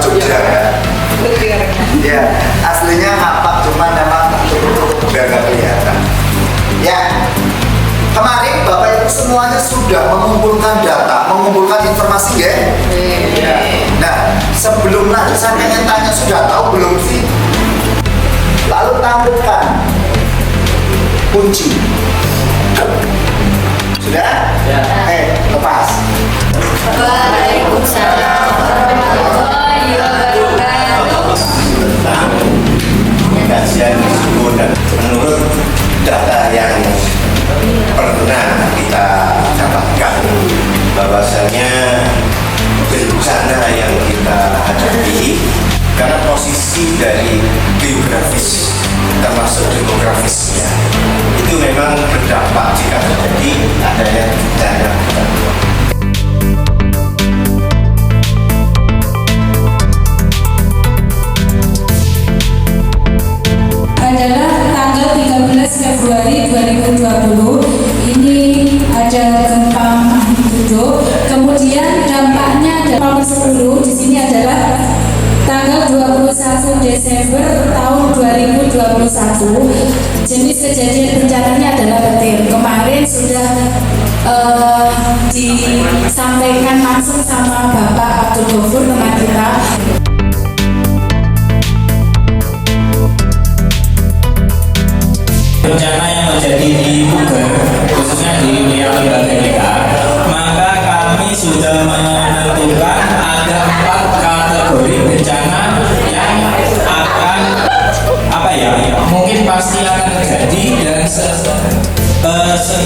Jogja ya. Ya, aslinya ngapak cuma memang tutup udah nggak kelihatan. Ya, kemarin Bapak Ibu semuanya sudah mengumpulkan data, mengumpulkan informasi ya. Nah, sebelum lanjut saya pengen tanya, sudah tahu belum sih? Lalu tampilkan kunci. Sudah? Ya. Lepas. Waalaikumsalam warahmatullahi wabarakatuh. Tentang kajian risiko dan menurut data yang pernah kita dapatkan bahwasanya bencana yang kita hadapi karena posisi dari geografis termasuk demografisnya itu memang berdampak jika terjadi adanya bencana. Adalah tanggal 13 Februari 2020 ini ada gempa magnitudo, kemudian dampaknya nomor 10 di sini adalah tanggal 21 Desember tahun 2021. Jenis kejadian bencananya adalah petir. Kemarin sudah disampaikan langsung sama Bapak Abdul Ghafur teman kita. Bencana yang terjadi di Puger, khususnya di wilayah Mandalika, maka kami sudah menentukan ada 4 kategori bencana yang akan mungkin pasti akan terjadi dan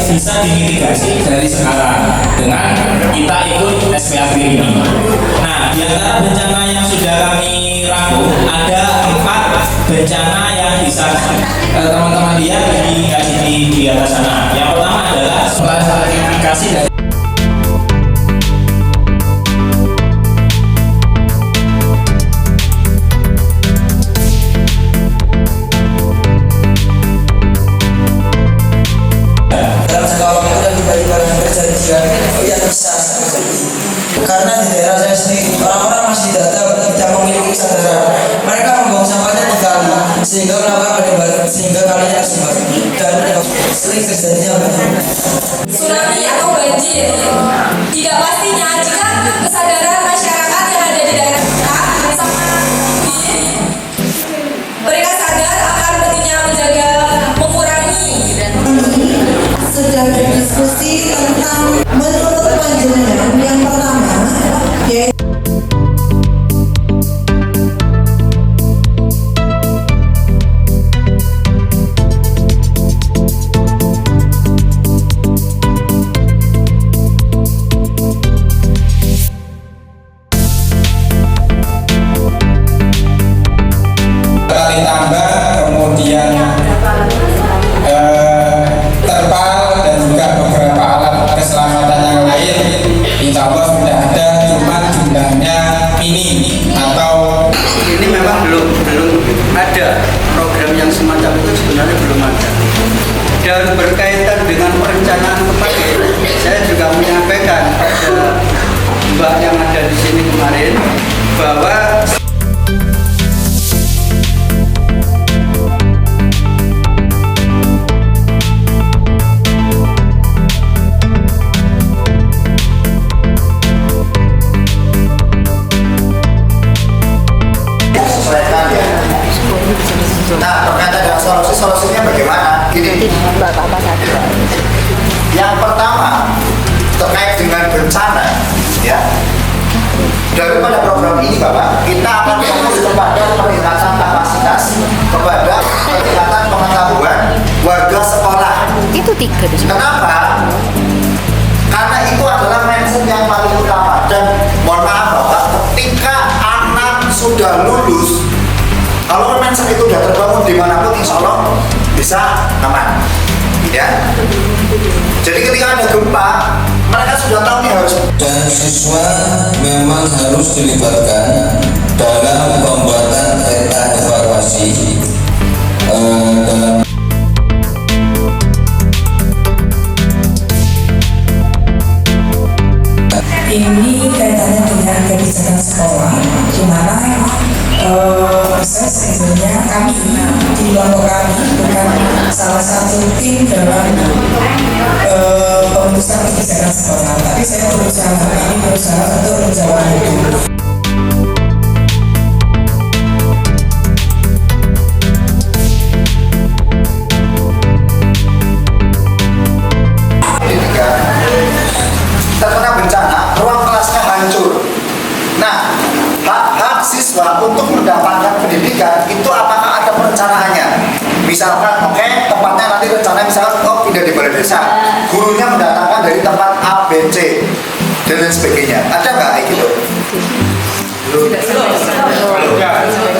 bisa dimitigasi dari sekarang dengan kita ikut SPAB ini. Nah, di antara bencana yang sudah kami rangkum ada 4 bencana yang bisa teman-teman lihat di atas sana. Yang pertama adalah klasifikasi dari karena di daerah saya sendiri orang-orang masih tidak memiliki kesadaran. Mereka membuang sampahnya di kali sehingga melakukan penyebaran sehingga kalinya sumber dan sering terjadinya Tsunami atau banjir tidak pastinya jika kesadaran masyarakat yang ada di daerah kita sama mereka sadar akan pentingnya menjaga mengurangi. Sudah berdiskusi tentang menurut panjenengan yang pertama yaitu kali tambah, kemudian terpal dan juga beberapa alat keselamatan yang lain insya Allah sudah ada, cuma jumlahnya minim atau ini memang belum ada program yang semacam itu, sebenarnya belum ada. Dan berkaitan dengan perencanaan kemarin, saya juga menyampaikan pada Mbak yang ada di sini kemarin bahwa Nah, berkaitan dengan solusinya bagaimana? Gini, yang pertama terkait dengan bencana, ya. Daripada program ini, Bapak, kita akan fokus kepada peningkatan kapasitas, kepada peningkatan pengetahuan warga sekolah. Itu 3. Kenapa? Karena itu adalah mindset yang paling utama. Dan mohon maaf, Bapak, ketika anak sudah lulus, kalau mindset itu sudah terbangun dimanapun, insya Allah bisa aman, ya. Jadi ketika ada gempa, mereka sudah tahu nih harus. Dan siswa memang harus dilibatkan dalam pembuatan peta evakuasi dalam ini kaitannya dengan kebijakan sekolah, di mana Saya sebenarnya kami di kelompok kami bukan salah satu tim dalam pemutusan kebijakan sekolah, tapi saya kami berusaha untuk menjawab itu. Terkena bencana, ruang kelasnya hancur. Nah, hak siswa untuk mendapatkan pendidikan itu apakah ada perencanaannya? Misalkan, oke, tempatnya nanti rencana misalkan pindah di balai desa, gurunya mendatangkan dari tempat A, B, C, dan lain sebagainya. Ada nggak kayak gitu?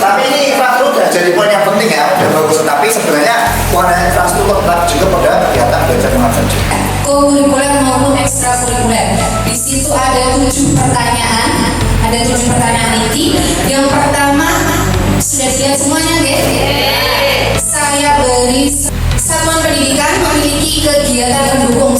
Tapi ini infrastruktur udah jadi poin yang penting ya, udah bagus. Tapi sebenarnya warna infrastruktur tetap juga pada kegiatan belajar mengajar juga. Kurikuler maupun ekstrakurikuler. Di situ ada 7 pertanyaan. Ada 7 pertanyaan inti. Yang pertama sudah dilihat semuanya, guys. Saya beri satuan pendidikan memiliki kegiatan pendukung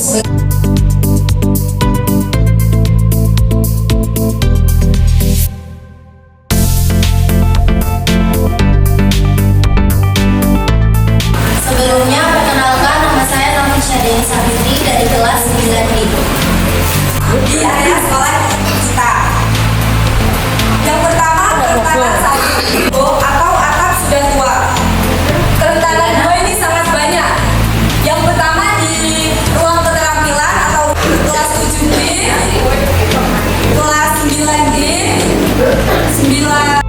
Sebelumnya, perkenalkan nama saya Nafisha Deni Sabitri dari kelas 9D. Di area sekolah kita. Yang pertama, kerentanan salju atau atap sudah tua. Kerentanan 2 ini sangat banyak. Yang pertama di ruang keterampilan atau kelas 7D, kelas 9D, 9.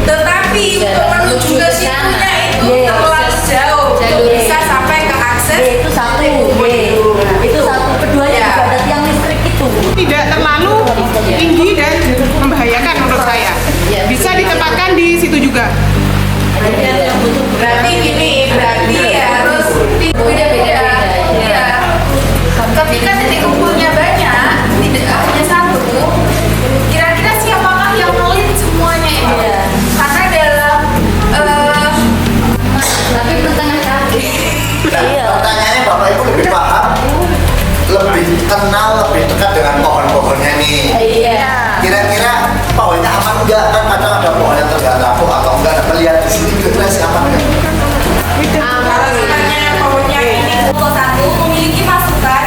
Tetapi menuju ke situnya itu terlalu jauh, bisa sampai ke akses Itu satu, itu satu. Keduanya juga ada tiang listrik itu. Tidak terlalu tinggi dan membahayakan menurut saya. Bisa ditempatkan di situ juga. berarti gini, berarti harus beda-beda. Ya. Ketika titik kumpulnya banyak, tidak hanya satu, kira-kira siapakah yang melit semuanya itu? Karena dalam Tapi pertengahan kaki. Pertanyaannya Bapak Ibu lebih paham, lebih kenal, lebih dekat dengan pohon-pohonnya nih. Iya. Kira-kira pohonnya aman enggak? Kan kadang ada pohon yang terganggu atau enggak. Melihat di sini kira-kira sih aman enggak? kalau misalnya pohonnya ini kelompok 1 memiliki masukan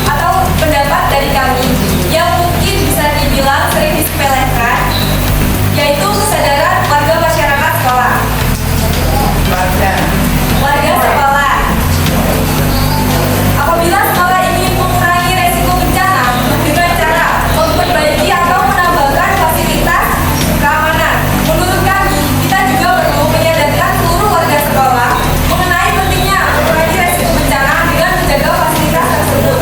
atau pendapat dari kami yang mungkin bisa dibilang sering disepelekan, yaitu kesadaran warga masyarakat sekolah. Warga sekolah. Apabila sekolah ingin mengurangi resiko bencana dengan cara memperbaiki atau menambahkan fasilitas keamanan, menurut kami kita juga perlu menyadarkan seluruh warga sekolah mengenai pentingnya mengurangi resiko bencana dengan menjaga fasilitas tersebut.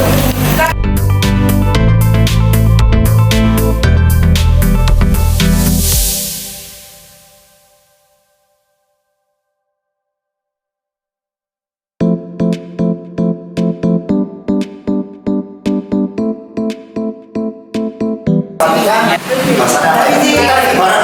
Perhatikan, bahasa apa ini? Kita ibarat